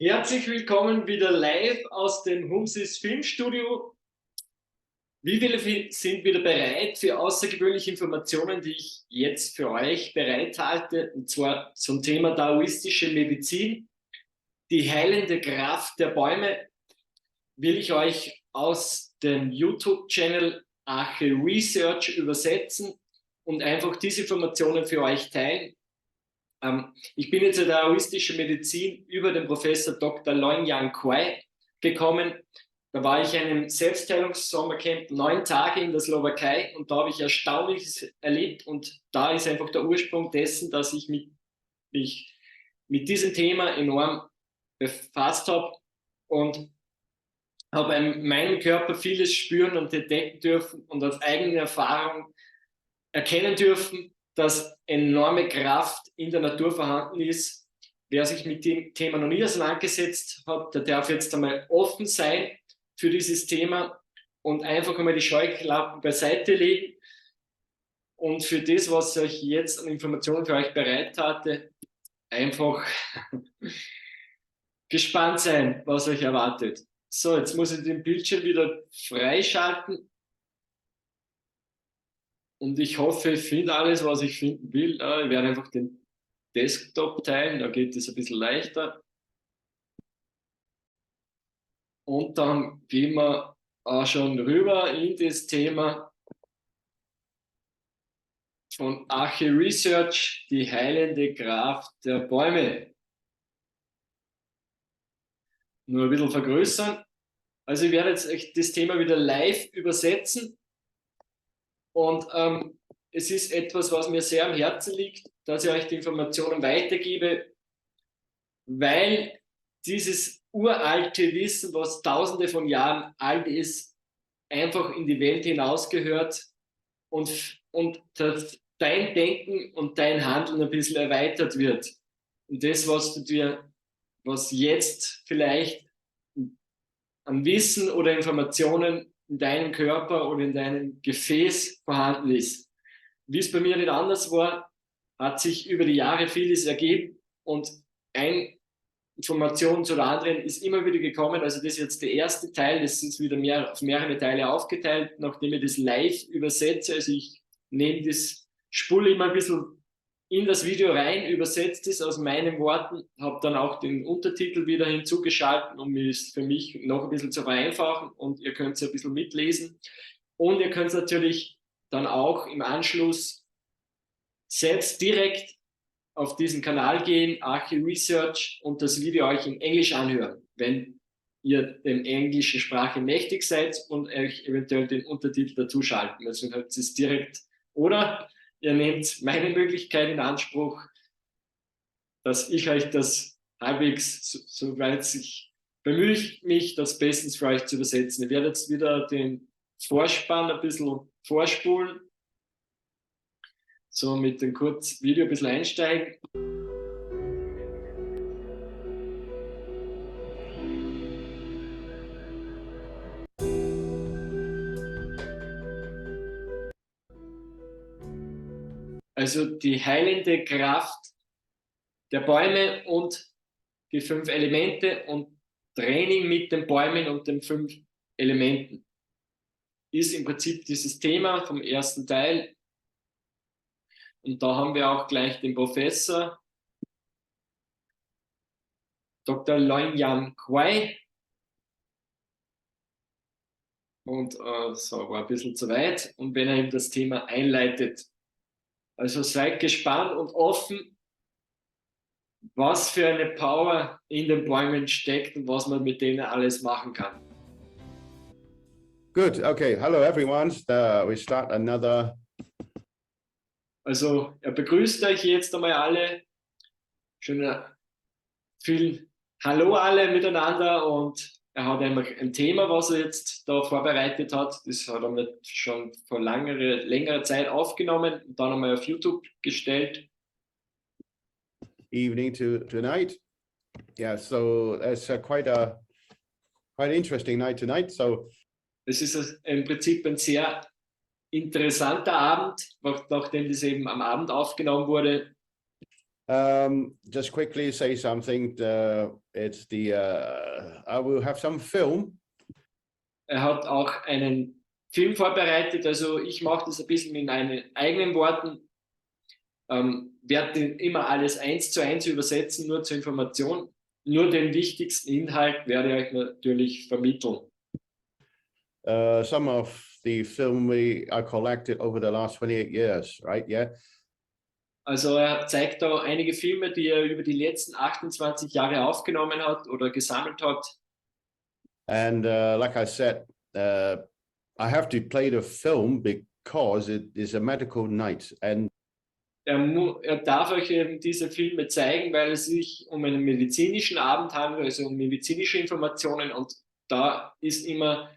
Herzlich willkommen wieder live aus dem Humsis Filmstudio. Wie viele sind wieder bereit für außergewöhnliche Informationen, die ich jetzt für euch bereithalte, und zwar zum Thema Daoistische Medizin, die heilende Kraft der Bäume, will ich euch aus dem YouTube-Channel Research übersetzen und einfach diese Informationen für euch teilen. Ich bin jetzt in der Daoistischen Medizin über den Professor Dr. Leung Yan Kwei gekommen. Da war ich in einem Selbstheilungssommercamp 9 Tage in der Slowakei und da habe ich Erstaunliches erlebt und da ist einfach der Ursprung dessen, dass ich mich mit diesem Thema enorm befasst habe und habe in meinem Körper vieles spüren und entdecken dürfen und aus eigener Erfahrung erkennen dürfen, dass enorme Kraft in der Natur vorhanden ist. Wer sich mit dem Thema noch nie auseinandergesetzt hat, der darf jetzt einmal offen sein für dieses Thema und einfach einmal die Scheuklappen beiseite legen und für das, was ich jetzt an Informationen für euch bereit hatte, einfach gespannt sein, was euch erwartet. So, jetzt muss ich den Bildschirm wieder freischalten. Und ich hoffe, ich finde alles, was ich finden will. Ich werde einfach den Desktop teilen, da geht es ein bisschen leichter. Und dann gehen wir auch schon rüber in das Thema von Research, die heilende Kraft der Bäume. Nur ein bisschen vergrößern. Also ich werde jetzt das Thema wieder live übersetzen. Und es ist etwas, was mir sehr am Herzen liegt, dass ich euch die Informationen weitergebe, weil dieses uralte Wissen, was tausende von Jahren alt ist, einfach in die Welt hinausgehört und dass dein Denken und dein Handeln ein bisschen erweitert wird. Und das, was jetzt vielleicht an Wissen oder Informationen in deinem Körper oder in deinem Gefäß vorhanden ist. Wie es bei mir nicht anders war, hat sich über die Jahre vieles ergeben und eine Information zu der anderen ist immer wieder gekommen. Also das ist jetzt der erste Teil, das ist wieder auf mehrere Teile aufgeteilt, nachdem ich das live übersetze. Also ich nehme das, spule immer ein bisschen in das Video rein, übersetzt es aus meinen Worten, habe dann auch den Untertitel wieder hinzugeschaltet, um es für mich noch ein bisschen zu vereinfachen und ihr könnt es ein bisschen mitlesen. Und ihr könnt natürlich dann auch im Anschluss selbst direkt auf diesen Kanal gehen, Research, und das Video euch in Englisch anhören, wenn ihr der englischen Sprache mächtig seid und euch eventuell den Untertitel dazu schalten. Also habt ihr es direkt, oder ihr nehmt meine Möglichkeit in Anspruch, dass ich euch das halbwegs, soweit ich bemühe mich, das bestens für euch zu übersetzen. Ich werde jetzt wieder den Vorspann ein bisschen vorspulen, so mit dem Kurzvideo ein bisschen einsteigen. Also die heilende Kraft der Bäume und die 5 Elemente und Training mit den Bäumen und den 5 Elementen ist im Prinzip dieses Thema vom ersten Teil. Und da haben wir auch gleich den Professor Dr. Leung Yan Kwei. Und so war ein bisschen zu weit. Und wenn er ihm das Thema einleitet. Also seid gespannt und offen, was für eine Power in den Bäumen steckt und was man mit denen alles machen kann. Good. Okay. Hello, everyone. We start another. Also, er begrüßt euch jetzt einmal alle. Schön viel Hallo alle miteinander und er hat einmal ein Thema, was er jetzt da vorbereitet hat. Das hat er schon vor längerer Zeit aufgenommen und dann einmal auf YouTube gestellt. Evening to tonight. Yeah, so it's quite interesting night tonight. So es ist im Prinzip ein sehr interessanter Abend, nachdem das eben am Abend aufgenommen wurde. Just quickly say something. It's the I will have some film. Er hat auch einen Film vorbereitet, also ich mache das ein bisschen in meinen eigenen Worten. Werde immer alles 1:1 übersetzen, nur zur Information. Nur den wichtigsten Inhalt werde ich euch natürlich vermitteln. Some of the film I collected over the last 28 years, right? Yeah. Also er zeigt da einige Filme, die er über die letzten 28 Jahre aufgenommen hat oder gesammelt hat. And like I said, I have to play the film because it is a medical night. And er darf euch eben diese Filme zeigen, weil es sich um einen medizinischen Abend handelt, also um medizinische Informationen. Und da ist immer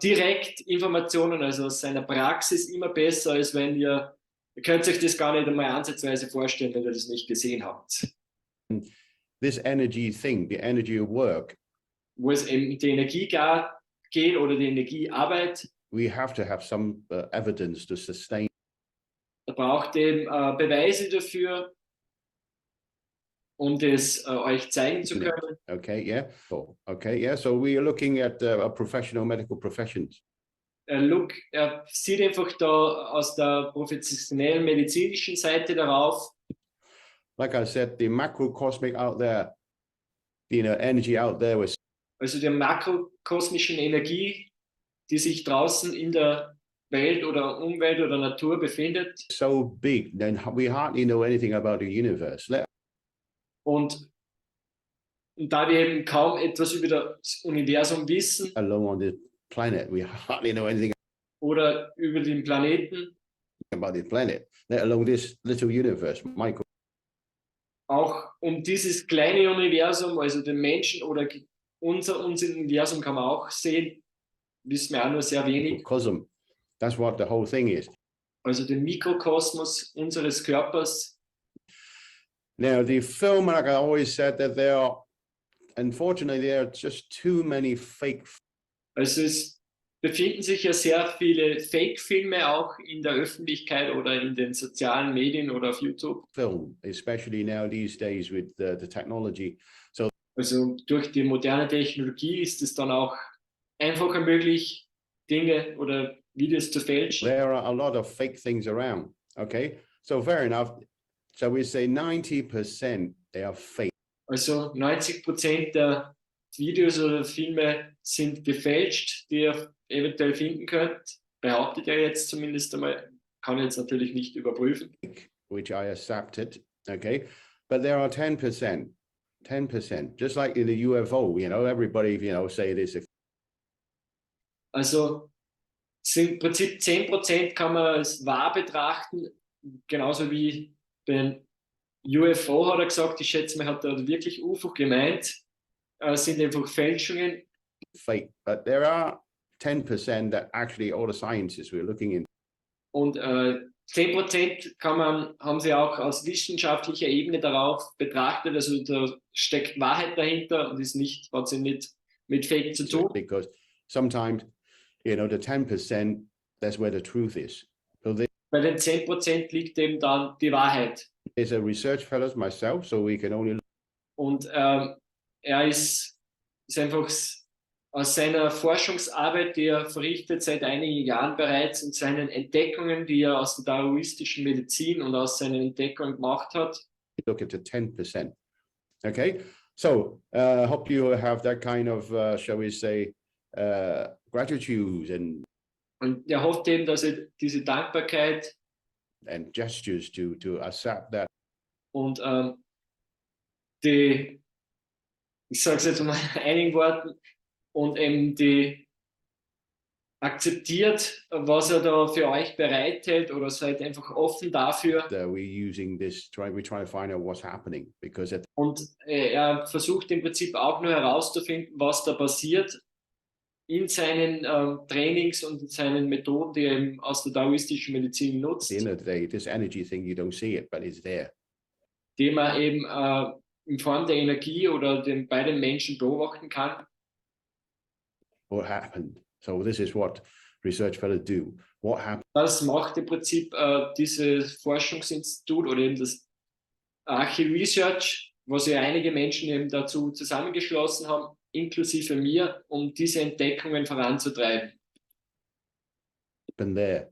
direkt Informationen, also aus seiner Praxis, immer besser, als wenn ihr könnt euch das gar nicht einmal ansatzweise vorstellen, wenn ihr das nicht gesehen habt. This energy thing, the energy of work, wo es eben die Energie geht oder die Energiearbeit. We have to have some evidence to sustain. Da braucht eben Beweise dafür, um das euch zeigen zu können. Okay, yeah. Oh, okay, yeah. So we are looking at professional medical professions. Er sieht einfach da aus der professionellen medizinischen Seite darauf. Like I said, the macrocosmic out there, energy out there was. Also der makrokosmischen Energie, die sich draußen in der Welt oder Umwelt oder Natur befindet. So big, then we hardly know anything about the universe. Und da wir eben kaum etwas über das Universum wissen, alone on the planet, we hardly know anything oder über den Planeten, about the planet, let alone this little universe, Michael. Auch um dieses kleine Universum, also den Menschen oder unser Universum kann man auch sehen, wissen wir auch nur sehr wenig. Cosm, that's what the whole thing is. Also den Mikrokosmos unseres Körpers. Now the film, like I always said, that unfortunately, there are just too many fake. Also es befinden sich ja sehr viele Fake-Filme auch in der Öffentlichkeit oder in den sozialen Medien oder auf YouTube. Film, especially now these days with the technology. So also durch die moderne Technologie ist es dann auch einfacher möglich, Dinge oder Videos zu fälschen. There are a lot of fake things around. Okay, so fair enough. So we say 90% they are fake. Also 90% der Videos oder Filme sind gefälscht, die ihr eventuell finden könnt. Behauptet er jetzt zumindest einmal. Kann jetzt natürlich nicht überprüfen. Which I accepted, okay? But there are 10%, just like in the UFO, everybody, say this. Also im Prinzip 10% kann man als wahr betrachten, genauso wie den UFO hat er gesagt, ich schätze mal, hat er wirklich UFO gemeint, sind einfach Fälschungen. Fake, but there are 10% that actually all the sciences we're looking in. Und 10% haben sie auch aus wissenschaftlicher Ebene darauf betrachtet, also da steckt Wahrheit dahinter und hat sie nicht mit Fake zu tun. Because sometimes, the 10%, that's where the truth is. So bei den 10% liegt eben dann die Wahrheit. There's a research fellow myself, so we can only. Und er ist einfach aus seiner Forschungsarbeit, die er verrichtet seit einigen Jahren bereits und seinen Entdeckungen, die er aus der Daoistischen Medizin und aus seinen Entdeckungen gemacht hat. Look at the 10%. Okay, so hope you have that kind of, shall we say, gratitude und er hofft eben, dass er diese Dankbarkeit and gestures to accept that. Und ich sage es jetzt mal in einigen Worten, und eben die akzeptiert, was er da für euch bereithält oder seid einfach offen dafür. We're using this, we're trying to find out what's happening because und er versucht im Prinzip auch nur herauszufinden, was da passiert in seinen Trainings und in seinen Methoden, die er eben aus der Daoistischen Medizin nutzt. At the end of the day, this energy thing, you don't see it, but it's there. Die man eben in Form der Energie oder bei den Menschen beobachten kann. What happened? So this is what research fellows do. What happened? Das macht im Prinzip dieses Forschungsinstitut oder eben das Archi-Research, was ja einige Menschen eben dazu zusammengeschlossen haben, inklusive mir, um diese Entdeckungen voranzutreiben. Been there.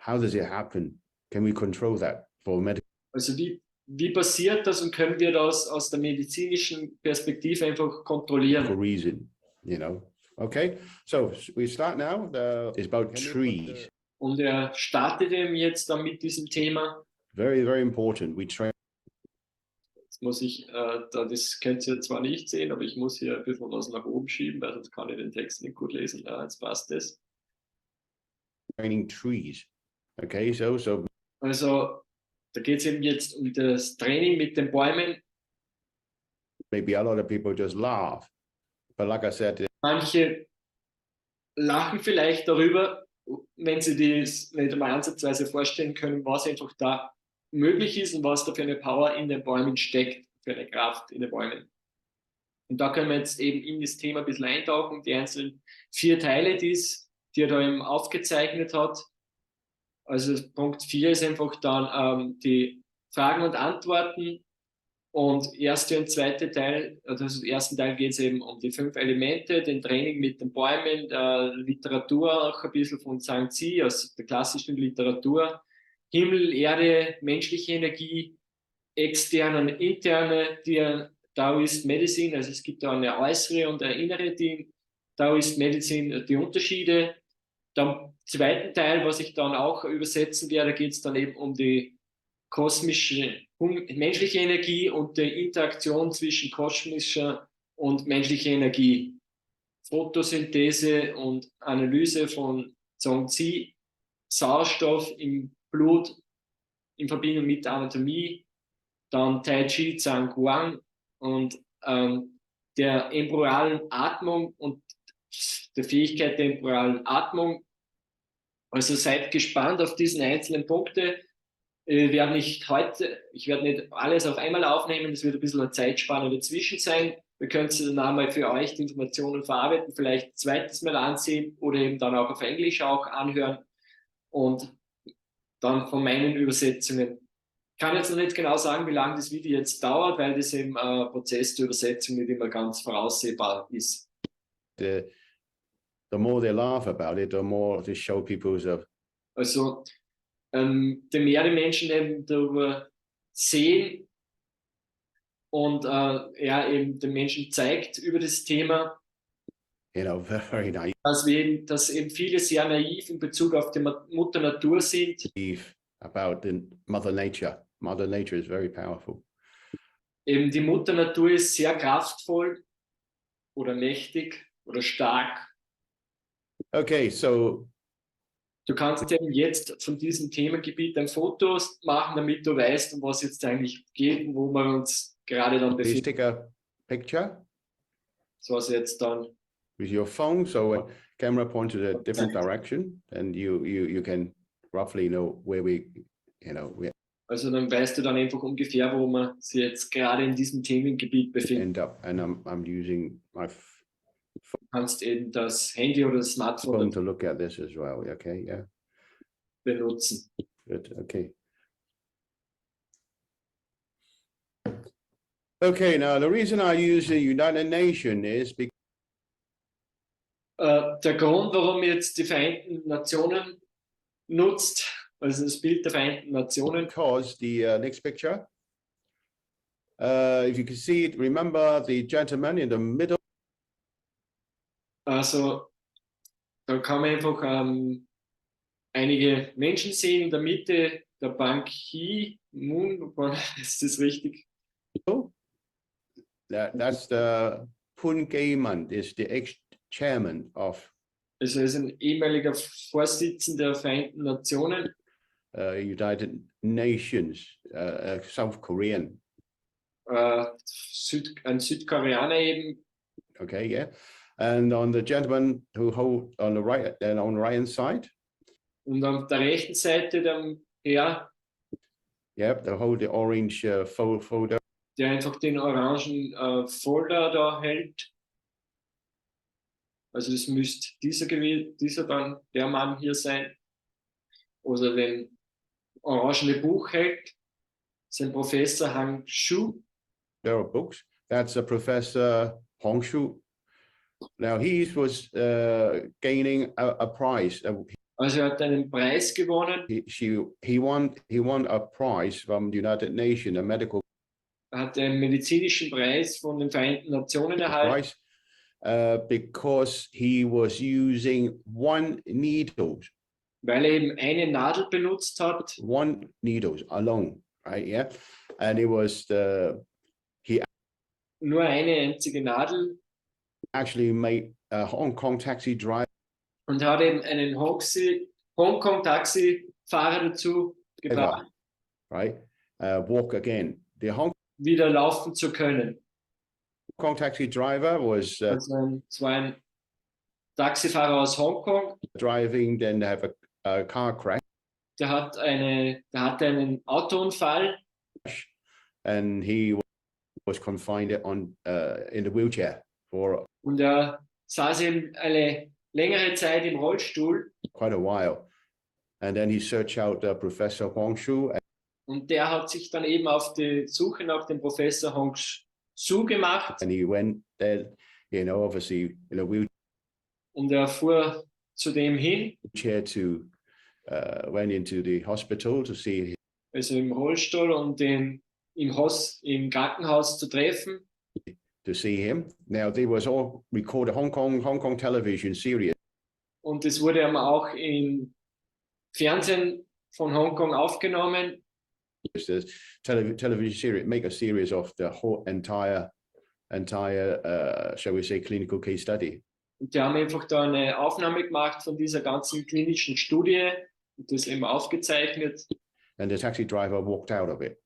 How does it happen? Can we control that for medical Also wie passiert das und können wir das aus der medizinischen Perspektive einfach kontrollieren? reason? You know. Okay. So we start now. It's about trees. Und er startet eben jetzt dann mit diesem Thema. Very, very important. We train. Jetzt muss ich, das könnt ihr zwar nicht sehen, aber ich muss hier ein bisschen was nach oben schieben, weil sonst kann ich den Text nicht gut lesen. Jetzt passt es. Training trees. Okay, Also da geht es eben jetzt um das Training mit den Bäumen. maybe a lot of people just laugh. But like I said, Manche lachen vielleicht darüber, wenn sie das nicht einmal ansatzweise vorstellen können, was einfach da möglich ist und was da für eine Power in den Bäumen steckt, für eine Kraft in den Bäumen. Und da können wir jetzt eben in das Thema ein bisschen eintauchen, die einzelnen 4 Teile, die er da eben aufgezeichnet hat. Also Punkt 4 ist einfach dann die Fragen und Antworten. Und erste und zweite Teil, also im ersten Teil geht es eben um die 5 Elemente, den Training mit den Bäumen, der Literatur auch ein bisschen von sich, aus der klassischen Literatur, Himmel, Erde, menschliche Energie, externe und interne, die Daoistische Medizin, also es gibt da eine äußere und eine innere, die Daoistische Medizin, die Unterschiede. Dann zweiten Teil, was ich dann auch übersetzen werde, geht es dann eben um die kosmische, menschliche Energie und die Interaktion zwischen kosmischer und menschlicher Energie. Photosynthese und Analyse von sich, Sauerstoff im Blut in Verbindung mit der Anatomie, dann Tai Chi, Guang und der embryonalen Atmung und der Fähigkeit der embryonalen Atmung. Also seid gespannt auf diesen einzelnen Punkte. Ich werde nicht alles auf einmal aufnehmen, es wird ein bisschen eine Zeitspanne dazwischen sein. Wir können es dann einmal für euch die Informationen verarbeiten, vielleicht ein zweites Mal ansehen oder eben dann auch auf Englisch auch anhören und dann von meinen Übersetzungen. Ich kann jetzt noch nicht genau sagen, wie lange das Video jetzt dauert, weil das im Prozess der Übersetzung nicht immer ganz voraussehbar ist. the more they laugh about it, the more they show people Also, je mehr die Menschen eben darüber sehen und eben den Menschen zeigt über das Thema, very naive dass eben viele sehr naiv in Bezug auf die Mutter Natur sind. about the Mother Nature. Mother Nature is very powerful. Eben die Mutter Natur ist sehr kraftvoll oder mächtig oder stark. Okay, so Du kannst eben jetzt von diesem Themengebiet ein Foto machen, damit du weißt, um was jetzt eigentlich geht und wo wir uns gerade dann please befinden. take a picture So was jetzt dann. with your phone, so when camera point to the different direction, and you can roughly know where we Also dann weißt du dann einfach ungefähr, wo man sich jetzt gerade in diesem Themengebiet befindet. end up. And I'm using my Du kannst eben das Handy oder das phone Smartphone to look at this as well. Okay, yeah, benutzen. good. Okay. Okay, now the reason I use the United Nations is because Der Grund, warum jetzt die Vereinten Nationen nutzt, also das Bild der Vereinten Nationen, the next picture, if you can see it, remember the gentleman in the middle. also da kann man einfach einige Menschen sehen in der Mitte, der Ban Ki-moon, ist das richtig? That's the Pun Gaiman, is the ex-chairman of Also er ist ein ehemaliger Vorsitzender der Vereinten Nationen. United Nations, South Korean. Ein Südkoreaner eben. Okay, yeah. And on the gentleman who hold on the right and on the right hand side. Und auf der rechten Seite der Herr, Yep, they hold the orange folder. der einfach den orangen Folder da hält. Also das müsste dieser dann der Mann hier sein. Oder den orangene Buch hält. ist ein Professor Hang Shu. There are books. That's a Professor Hongshu. Now he was gaining a prize. Also er hat einen Preis gewonnen. He won a prize from the United Nations, a medical Er hat einen medizinischen Preis von den Vereinten Nationen erhalten. prize, because he was using one needle. Weil er eben eine Nadel benutzt hat. One needle alone, right? Yeah, and it was nur eine einzige Nadel. Actually made a Hong Kong taxi driver. Und hat eben einen Hongkong-Taxifahrer dazu gebracht, right? Walk again. The Hong wieder laufen zu können. Kong taxi driver was Also es war ein Taxifahrer aus Hongkong. driving, then they have a car crash. Der hatte einen Autounfall. And he was confined in the wheelchair for Und er saß eben eine längere Zeit im Rollstuhl. quite a while. And then he searched out Professor Hongshu. Und der hat sich dann eben auf die Suche nach dem Professor Hongshu gemacht. And he went there, you know, obviously in a wheelchair Und er fuhr zu dem hin. to went into the hospital to see. Also im Rollstuhl und den im Krankenhaus zu treffen. To see him. Now they was all recorded Hong Kong television series. Und es wurde auch im Fernsehen von Hongkong aufgenommen. The television series make a series of the whole entire shall we say clinical case study. Und die haben einfach da eine Aufnahme gemacht von dieser ganzen klinischen Studie und das eben aufgezeichnet. And the taxi driver walked out of it.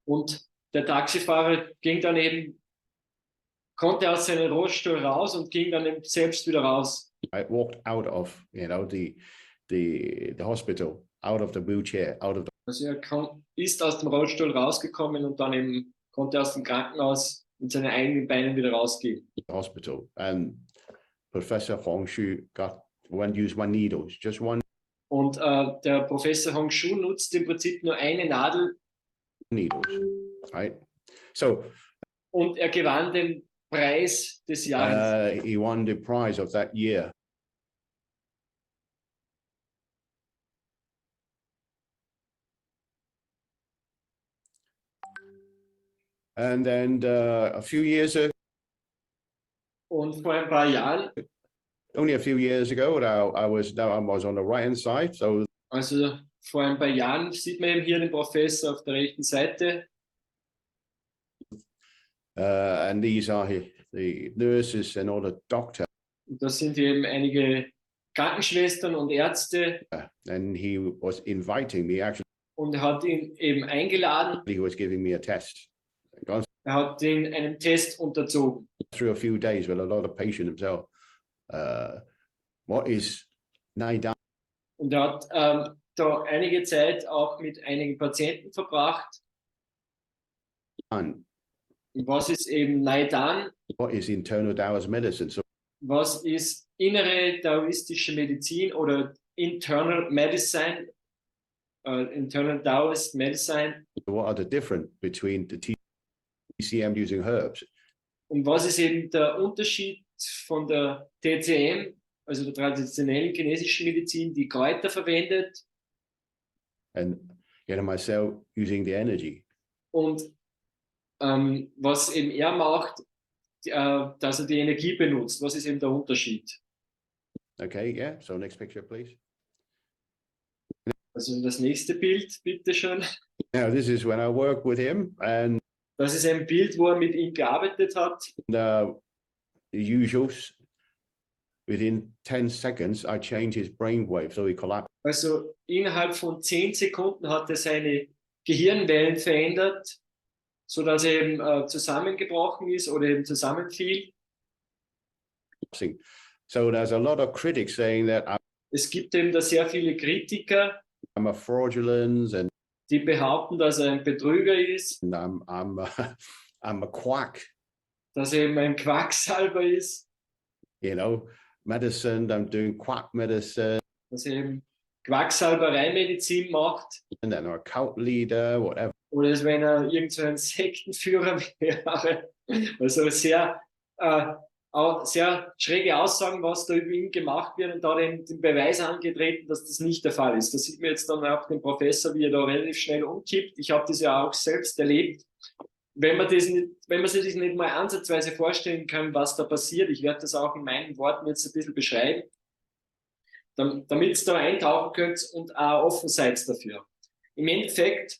Und der Taxifahrer konnte aus seinem Rollstuhl raus und ging dann eben selbst wieder raus. I walked out of, you know, the hospital, out of the wheelchair, out of the. Also ist aus dem Rollstuhl rausgekommen und dann eben konnte aus dem Krankenhaus mit seinen eigenen Beinen wieder rausgehen. Hospital. And Professor Hongshu used one needle, just one Und der Professor Hongshu nutzt im Prinzip nur eine Nadel. needles, right? So. Und er gewann den Preis des Jahres. He won the prize of that year. And then a few years ago, Und vor ein paar Jahren, only a few years ago, I was on the right hand side. So also vor ein paar Jahren sieht man eben hier den Professor auf der rechten Seite. And these are the nurses and all the doctors. Und das sind eben einige Krankenschwestern und Ärzte. And he was inviting me actually. Und er hat ihn eben eingeladen. He was giving me a test. Er hat ihn einem Test unterzogen. Through a few days with a lot of patient himself. What is Naidan? Und er hat da einige Zeit auch mit einigen Patienten verbracht. And was ist eben Naidan? what is internal Taoist medicine? So was ist innere Daoistische Medizin oder Internal Medicine, Internal Taoist Medicine? what are the difference between the TCM using herbs? Und was ist eben der Unterschied von der TCM, also der traditionellen chinesischen Medizin, die Kräuter verwendet? And myself using the energy. Und was eben er macht, dass er die Energie benutzt. Was ist eben der Unterschied? Okay, yeah. So next picture, please. Also das nächste Bild, bitte schön. Now this is when I work with him, and das ist ein Bild, wo er mit ihm gearbeitet hat. The usuals. Within 10 seconds, I changed his brainwave, so he collapsed. Also innerhalb von 10 Sekunden hat er seine Gehirnwellen verändert, sodass er eben zusammengebrochen ist oder eben zusammenfiel. So there's a lot of critics saying that es gibt eben da sehr viele Kritiker, I'm a fraudulent, and die behaupten, dass er ein Betrüger ist, and I'm a quack. Dass er eben ein Quacksalber ist. You know, medicine, I'm doing quack medicine. Dass er eben Quacksalberei-Medizin macht. and then or a cult leader, whatever. Oder als wenn er irgend so ein Sektenführer wäre. Also sehr, auch sehr schräge Aussagen, was da über ihn gemacht wird, und da den Beweis angetreten, dass das nicht der Fall ist. Da sieht man jetzt dann auch den Professor, wie er da relativ schnell umkippt. Ich habe das ja auch selbst erlebt. Wenn man sich das nicht mal ansatzweise vorstellen kann, was da passiert, ich werde das auch in meinen Worten jetzt ein bisschen beschreiben, damit ihr da eintauchen könnt und auch offen seid dafür. Im Endeffekt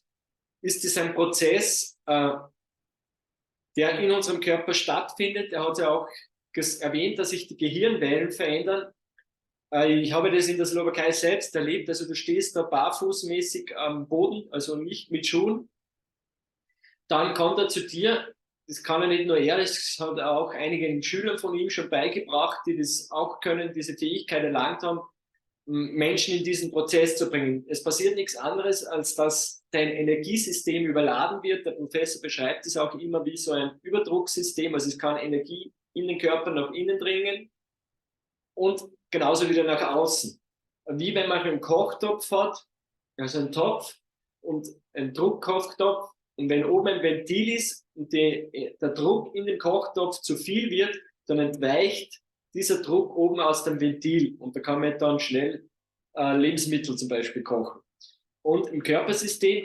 ist es ein Prozess, der in unserem Körper stattfindet. Er hat ja auch erwähnt, dass sich die Gehirnwellen verändern. Ich habe das in der Slowakei selbst erlebt. Also du stehst da barfußmäßig am Boden, also nicht mit Schuhen. Dann kommt er zu dir. Das kann er nicht nur er, das hat er auch einige Schüler von ihm schon beigebracht, die das auch können, diese Fähigkeit erlangt haben, Menschen in diesen Prozess zu bringen. Es passiert nichts anderes, als dass dein Energiesystem überladen wird. Der Professor beschreibt es auch immer wie so ein Überdrucksystem. Also es kann Energie in den Körper nach innen dringen und genauso wieder nach außen. Wie wenn man einen Kochtopf hat, also einen Topf und einen Druckkochtopf, und wenn oben ein Ventil ist und der Druck in dem Kochtopf zu viel wird, dann entweicht dieser Druck oben aus dem Ventil, und da kann man dann schnell Lebensmittel zum Beispiel kochen. Und im Körpersystem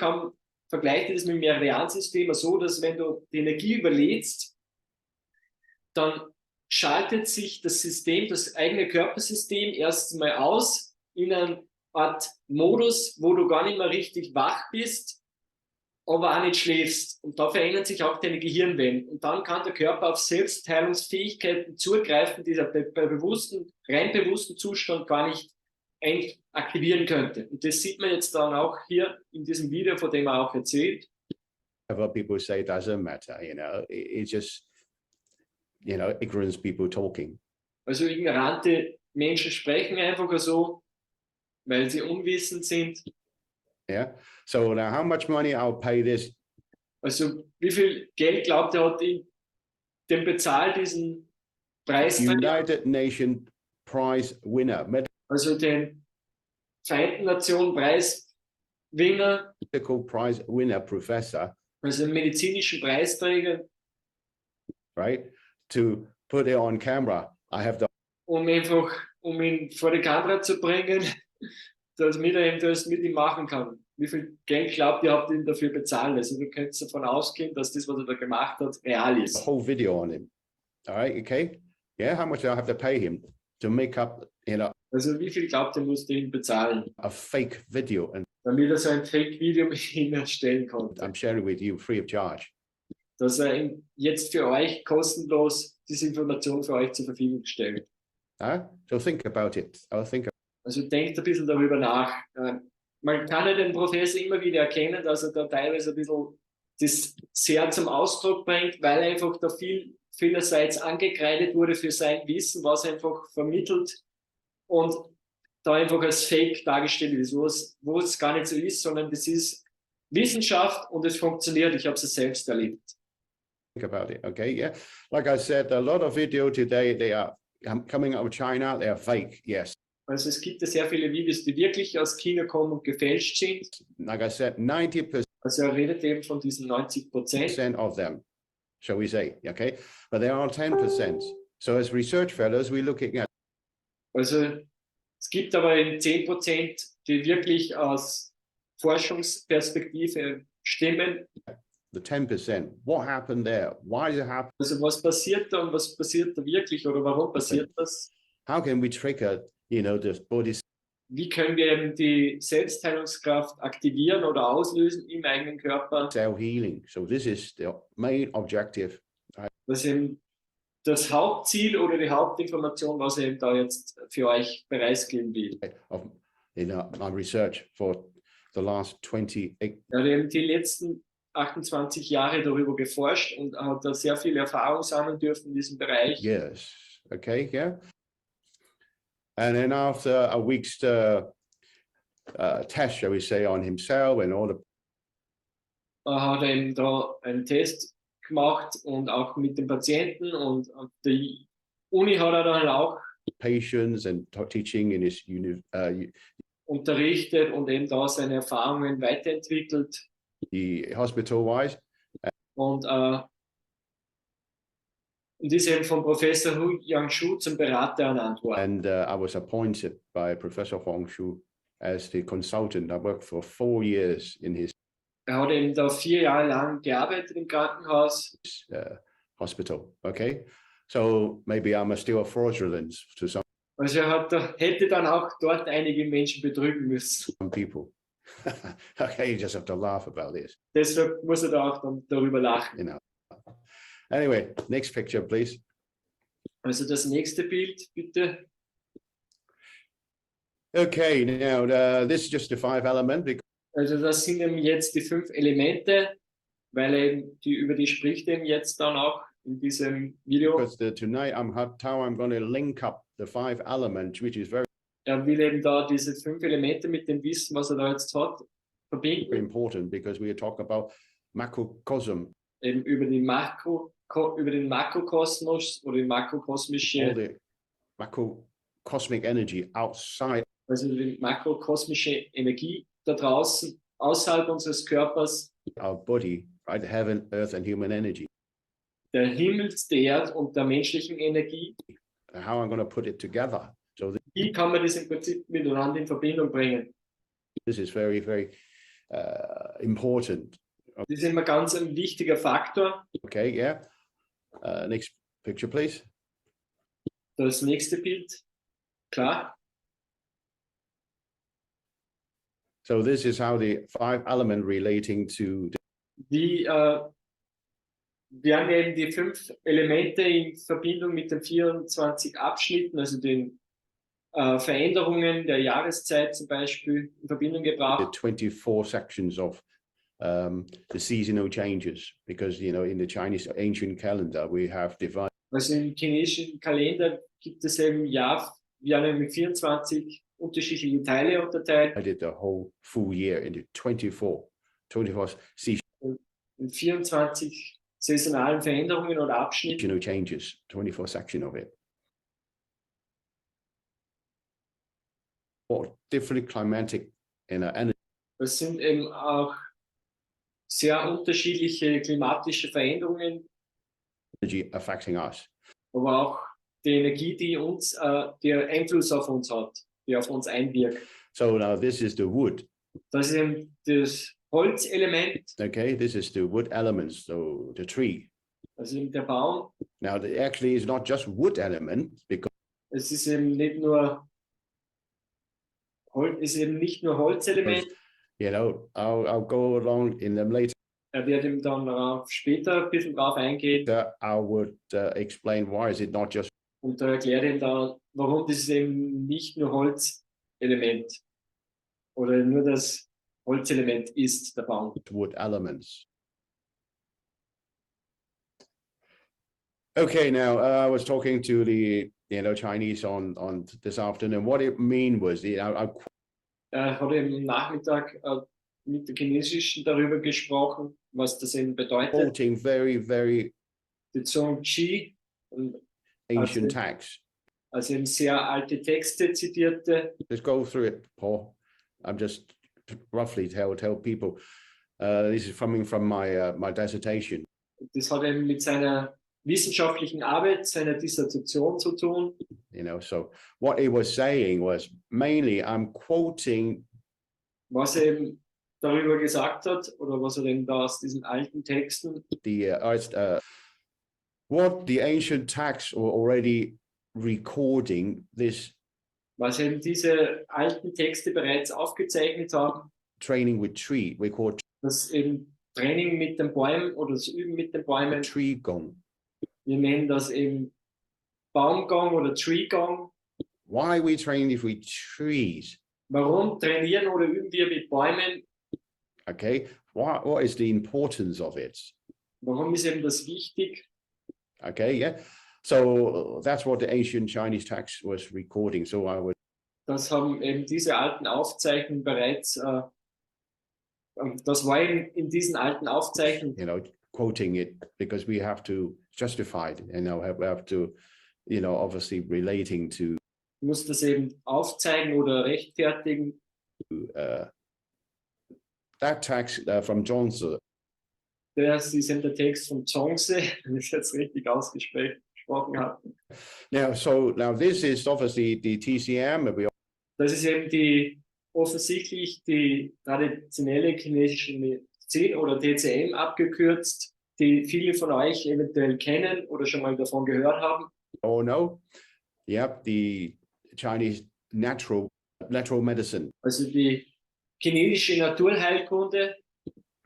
vergleicht das mit dem Meridiansystem so, dass wenn du die Energie überlädst, dann schaltet sich das System, das eigene Körpersystem erst mal aus in eine Art Modus, wo du gar nicht mehr richtig wach bist, aber auch nicht schläfst. Und da verändern sich auch deine Gehirnwellen. Und dann kann der Körper auf Selbstheilungsfähigkeiten zugreifen, die er bei rein bewussten Zustand gar nicht aktivieren könnte. Und das sieht man jetzt dann auch hier in diesem Video, von dem er auch erzählt. People say it doesn't matter, it's just, ignorance people talking. Also ignorante Menschen sprechen einfach so, weil sie unwissend sind. Yeah. So now how much money I'll pay this? Also wie viel Geld glaubt er, hat ihn dem bezahlt, diesen Preis? United Nations Prize winner. Also den Vereinten Nationen Preiswinner. Medical Prize winner professor. Also einen medizinischen Preisträger. Right? To put it on camera. I have the um ihn vor die Kamera zu bringen, damit er das mit ihm machen kann. Wie viel Geld glaubt ihr, habt ihr ihm dafür bezahlt? Also du könntest davon ausgehen, dass das, was er da gemacht hat, real ist. a whole video on him. All right, okay? Yeah, how much do I have to pay him to make up, Also wie viel glaubt ihr, musst du ihm bezahlen? a fake video? And Damit er so ein Fake-Video mit ihm erstellen konnte. I'm sharing with you free of charge. Dass er ihm jetzt für euch kostenlos diese Information für euch zur Verfügung stellt. So think about it. Also denkt ein bisschen darüber nach. Man kann ja den Professor immer wieder erkennen, dass er da teilweise ein bisschen das sehr zum Ausdruck bringt, weil einfach da vielerseits angekreidet wurde für sein Wissen, was er einfach vermittelt und da einfach als Fake dargestellt ist, wo es gar nicht so ist, sondern das ist Wissenschaft und es funktioniert. Ich habe es selbst erlebt. Think about it, okay? Yeah. Like I said, a lot of video today, they are coming out of China, they are fake, yes. Also es gibt ja sehr viele Videos, die wirklich aus China kommen und gefälscht sind. Like I said, 90% Also er redet eben von diesen 90% of them, shall we say, okay? But there are 10%. So as research fellows, we're looking at. Also es gibt aber eben 10%, die wirklich aus Forschungsperspektive stimmen. The 10%, what happened there? Why did it happen? Also was passiert da und was passiert da wirklich oder warum passiert das? How can we trigger, the body? Wie können wir eben die Selbstheilungskraft aktivieren oder auslösen im eigenen Körper? Cell healing. So this is the main objective. Das ist eben das Hauptziel oder die Hauptinformation, was ich eben da jetzt für euch preisgeben will. Of my research for the last 28. Er hat eben die letzten 28 Jahre darüber geforscht und hat da sehr viel Erfahrung sammeln dürfen in diesem Bereich. Yes. Okay. Yeah. And then after a week's test, shall we say, on himself and all the. Hat er eben da einen Test gemacht und auch mit den Patienten und die Uni hat er dann auch. Patients and teaching in his unterrichtet und eben da seine Erfahrungen weiterentwickelt. The hospital-wise, Und ist eben von Professor Hu Yangshu zum Berater ernannt worden. and I was appointed by Professor Huang Shu as the consultant. I worked for 4 years in his Er hat eben da 4 Jahre lang gearbeitet im Krankenhaus. hospital. Okay, so maybe I'm still a fraudulent to some Also hätte dann auch dort einige Menschen betrügen müssen. people. Okay, you just have to laugh about this. Deshalb muss er da auch dann darüber lachen. You know. Anyway, next picture, please. Also das nächste Bild, bitte. Okay, now this is just the 5 element because Also das sind eben jetzt die 5 Elemente, weil eben über die spricht eben jetzt dann auch in diesem Video. tonight how I'm going to link up the 5 elements, which is very Er will eben da diese 5 Elemente mit dem Wissen, was er da jetzt hat, verbinden. important because we talk about macrocosm, Eben über den Makrokosmos oder die all makrokosmische, the macrocosmic energy outside also die makrokosmische Energie da draußen, außerhalb unseres Körpers, our body, right? Heaven, earth, and human energy. der Himmels-, der Erd- und der menschlichen Energie. How I'm going to put it together. So Wie kann man das im Prinzip miteinander in Verbindung bringen? this is very, very important. Das ist immer ganz ein wichtiger Faktor. Okay, yeah. Next picture, please. Das nächste Bild, klar. So this is how the 5 element relating to Wir haben eben die 5 Elemente in Verbindung mit den 24 Abschnitten, also den Veränderungen der Jahreszeit zum Beispiel in Verbindung the gebracht. 24 sections of the seasonal changes, because you know in the Chinese ancient calendar we have divided Also im chinesischen Kalender gibt es eben wir haben mit 24 unterschiedliche Teile unterteilt. the whole full year into 24 seasonal In 24 saisonalen Veränderungen oder Abschnitten. changes, 24 section of it. Or different climatic energy. Das sind eben auch sehr unterschiedliche klimatische Veränderungen, Affecting us. aber auch die Energie, die Einfluss auf uns hat, die auf uns einwirkt. So now this is the wood. Das ist eben das Holzelement, Okay, this is the wood elements, so the tree. also eben der Baum. Now actually it's not just wood element because Es ist eben nicht nur Holzelement. you know I'll go along in them later. Er wird eben dann später ein bisschen drauf eingehen I would explain why is it not just und da erklärt ihm dann, warum das eben nicht nur Holzelement oder nur das Holzelement ist, der Baum. wood elements. Okay, now I was talking to the Chinese on this afternoon. What it mean was Er hat eben am Nachmittag mit der Chinesischen darüber gesprochen, was das eben bedeutet. quoting very Die Zong Qi, ancient texts. also eben sehr alte Texte zitierte. Let's go through it, Paul. I'm just roughly tell people. This is coming from my dissertation. Das hat eben mit seiner wissenschaftlichen Arbeit, seiner Dissertation zu tun. You know, so what he was saying was mainly I'm quoting Was er eben darüber gesagt hat oder was er eben da aus diesen alten Texten, what the ancient texts were already recording this was eben diese alten Texte bereits aufgezeichnet haben, training with tree. We call das eben Training mit den Bäumen oder das Üben mit den Bäumen. tree gong. Wir nennen das eben Baumgang oder Treegang. Why we train with trees? Warum trainieren oder üben wir mit Bäumen? Okay, what is the importance of it? Warum ist eben das wichtig? Okay, yeah. So that's what the ancient Chinese text was recording. So I would. Das haben eben diese alten Aufzeichnungen bereits, das war in diesen alten Aufzeichnungen. You know, quoting it because we have to justify it. You know, we have to, you know, obviously relating to. Muss das eben aufzeigen oder rechtfertigen, That text from Johnson. Das ist eben der Text von Zhongse, wenn ich es jetzt richtig ausgesprochen habe. Now this is obviously the TCM. Das ist eben offensichtlich die traditionelle chinesische Medizin oder TCM abgekürzt, die viele von euch eventuell kennen oder schon mal davon gehört haben. Oh no, yep, the Chinese natural medicine. Also die chinesische Naturheilkunde.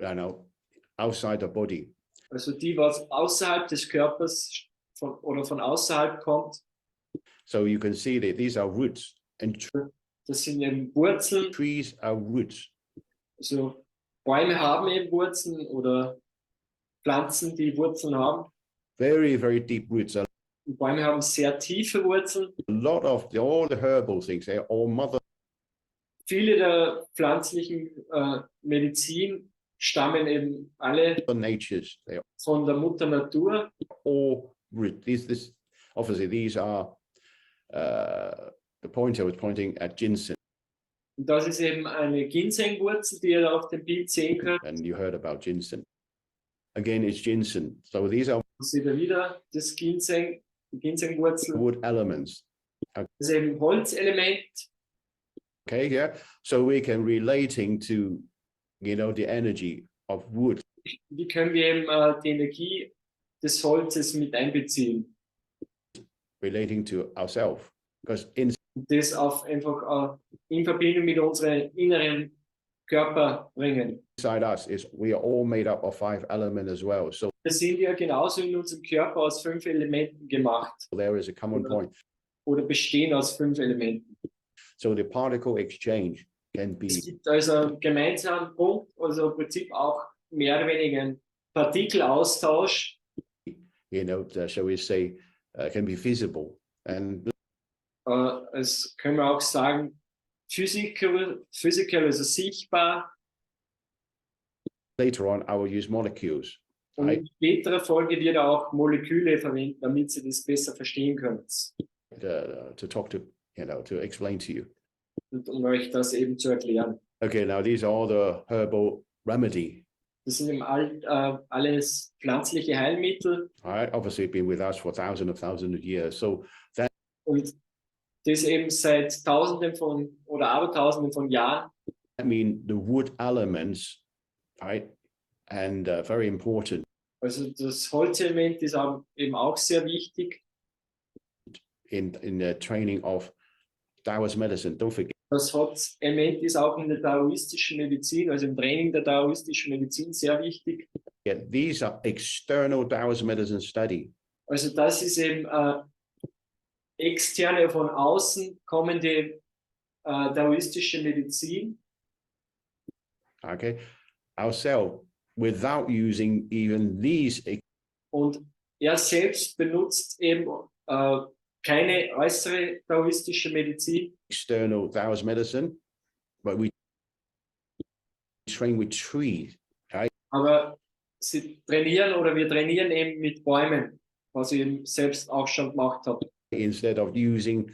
I know, outside the body. Also die, was außerhalb des Körpers von außerhalb kommt. So you can see that these are roots and das sind eben Wurzeln. Trees are roots. Also Bäume haben eben Wurzeln oder Pflanzen, die Wurzeln haben. Very, very deep roots. Die Bäume haben sehr tiefe Wurzeln. A lot of all the herbal things, they're all mother. Viele der pflanzlichen Medizin stammen eben alle Natures, von der Mutter Natur. All root. Obviously these are the point I was pointing at ginseng. Und das ist eben eine Ginsengwurzel, die ihr auf dem Bild sehen könnt. And you heard about ginseng. Again, it's ginseng. So these are seht ihr wieder das Ginseng, die Ginsengwurzel. wood elements. Das ist eben Holzelement. Okay, yeah. So we can relating to, the energy of wood. Wie können wir eben die Energie des Holzes mit einbeziehen? Relating to ourselves. Because das einfach in Verbindung mit unserem inneren Körper bringen. Inside us we are all made up of 5 elements as well. So wir sind ja genauso in unserem Körper aus 5 Elementen gemacht. There is a common point. Oder bestehen aus 5 Elementen. So the particle exchange can be. Es gibt also einen gemeinsamen Punkt, also im Prinzip auch mehr oder weniger ein Partikelaustausch. Shall we say, can be feasible. And es können wir auch sagen, physical, also sichtbar. Later on, I will use molecules. Und in späterer Folge wird auch Moleküle verwenden, damit Sie das besser verstehen können. To talk to, to explain to you. Und um euch das eben zu erklären. Okay, now these are all the herbal remedy. Das sind eben alles pflanzliche Heilmittel. All right, obviously been with us for thousands of years. So that. Und das eben seit Tausenden oder Abertausenden von Jahren. I mean the wood elements, right? And very important. Also das Holzelement ist eben auch sehr wichtig. In the training of Daoist medicine, don't forget. Das Holzelement ist auch in der Daoistischen Medizin, also im Training der Daoistischen Medizin sehr wichtig. Yeah, these are external Daoist medicine study. Also das ist eben externe, von außen kommende Daoistische Medizin. Okay, ourselves, without using even these. Und er selbst benutzt eben keine äußere daoistische Medizin. External Daoist medicine, but we train with trees, right? Aber wir trainieren eben mit Bäumen, was ich eben selbst auch schon gemacht habe. Instead of using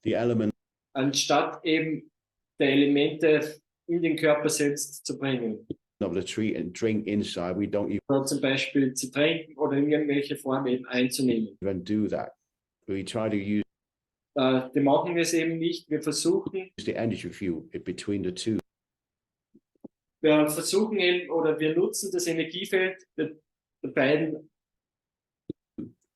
the element. Anstatt eben der Elemente in den Körper selbst zu bringen. Of the tree and drink inside, we don't Oder zum Beispiel zu trinken oder in irgendwelche Form eben einzunehmen. even do that. We try to use Wir machen es eben nicht. Wir versuchen the energy field between the two. Wir versuchen eben oder wir nutzen das Energiefeld der beiden.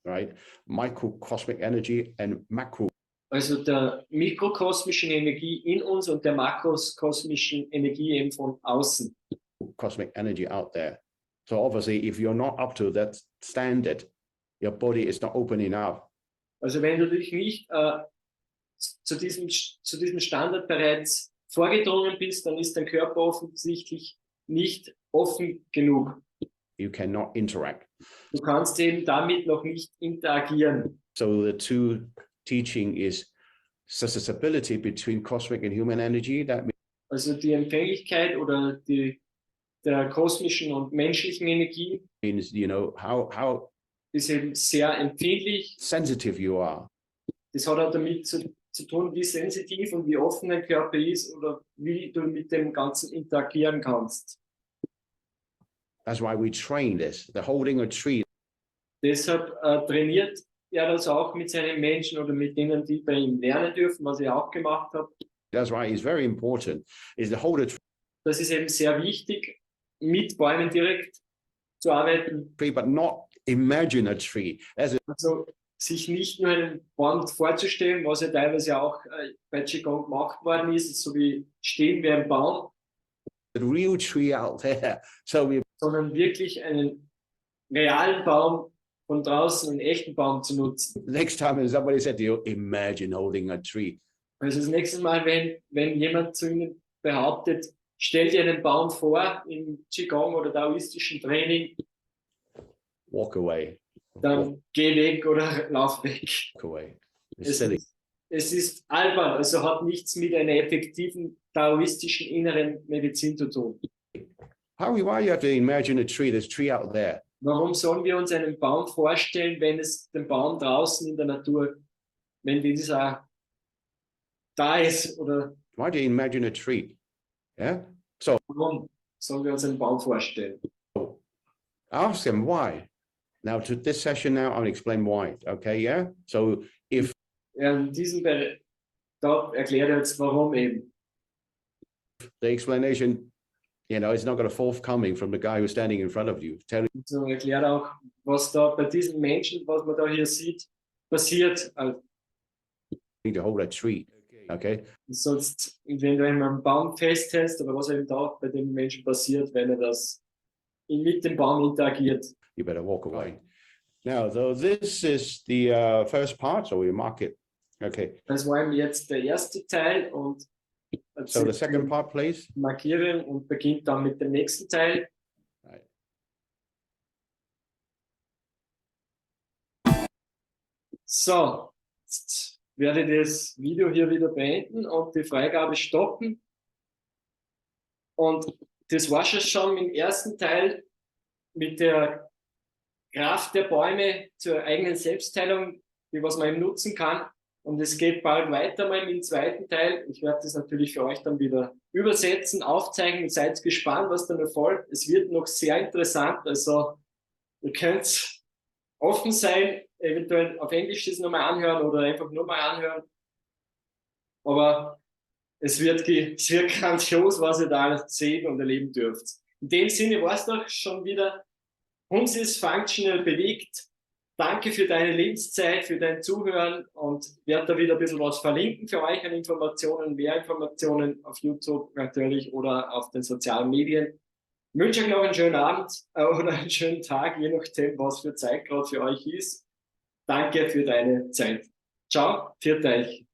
Right, microcosmic energy and macro. Also der mikrokosmischen Energie in uns und der makrokosmischen Energie eben von außen. Cosmic energy out there. So obviously, if you're not up to that standard, your body is not opening up. Also wenn du dich nicht zu diesem Standard bereits vorgedrungen bist, dann ist dein Körper offensichtlich nicht offen genug. You cannot interact. Du kannst eben damit noch nicht interagieren. So the two teaching is susceptibility between cosmic and human energy. That Also die Empfänglichkeit oder der kosmischen und menschlichen Energie means, how ist eben sehr empfindlich. sensitive you are. Das hat auch damit zu zu tun, wie sensitiv und wie offen dein Körper ist oder wie du mit dem Ganzen interagieren kannst. That's why we train this, the holding a tree. Deshalb trainiert er das auch mit seinen Menschen oder mit denen, die bei ihm lernen dürfen, was ich auch gemacht habe. That's why it's very important, is to hold a Das ist eben sehr wichtig, mit Bäumen direkt zu arbeiten. tree, but not imagine a tree. Also sich nicht nur einen Baum vorzustellen, was ja teilweise auch bei Qigong gemacht worden ist, so wie stehen wir im Baum, A real tree out there. So we sondern wirklich einen realen Baum von draußen, einen echten Baum zu nutzen. next time when somebody said to you, imagine holding a tree. Also das nächste Mal, wenn jemand zu Ihnen behauptet, stell dir einen Baum vor im Qigong oder daoistischen Training, Walk away. dann geh weg oder lauf weg. Walk away. It's silly. Es ist albern, also hat nichts mit einer effektiven daoistischen inneren Medizin zu tun. Why you have to imagine a tree? There's a tree out there. Warum sollen wir uns einen Baum vorstellen, wenn es den Baum draußen in der Natur, wenn dieser da ist? Oder Why do you imagine a tree? Yeah. So warum sollen wir uns einen Baum vorstellen? ask them why. Now to this session now, I'll explain why. Okay, yeah. So if In diesem Bereich, da erklärt er jetzt, warum eben. the explanation, you know, it's not going to forthcoming from the guy who's standing in front of you. Tell So erklärt auch, was da bei diesen Menschen, was man da hier sieht, passiert. Also, you to hold a tree. Okay. sonst, wenn du einen Baum festhältst, oder was eben da bei den Menschen passiert, wenn er das mit dem Baum interagiert. You better walk away. Now, so this is the first part, so we mark it. Okay. Das war eben jetzt der erste Teil und So the second part, please. markieren und beginnt dann mit dem nächsten Teil. Right. So, jetzt werde ich das Video hier wieder beenden und die Freigabe stoppen. Und das war schon im ersten Teil mit der Kraft der Bäume zur eigenen Selbstheilung, die was man eben nutzen kann. Und es geht bald weiter mal im zweiten Teil. Ich werde das natürlich für euch dann wieder übersetzen, aufzeichnen. Seid gespannt, was dann erfolgt. Es wird noch sehr interessant. Also ihr könnt offen sein, eventuell auf Englisch das nochmal anhören oder einfach nur mal anhören. Aber es wird grandios, was ihr da sehen und erleben dürft. In dem Sinne war es doch schon wieder. Uns ist Functional bewegt. Danke für deine Lebenszeit, für dein Zuhören und werde da wieder ein bisschen was verlinken für euch an Informationen, mehr Informationen auf YouTube natürlich oder auf den sozialen Medien. Ich wünsche euch noch einen schönen Abend oder einen schönen Tag, je nachdem, was für Zeit gerade für euch ist. Danke für deine Zeit. Ciao, pfiat euch.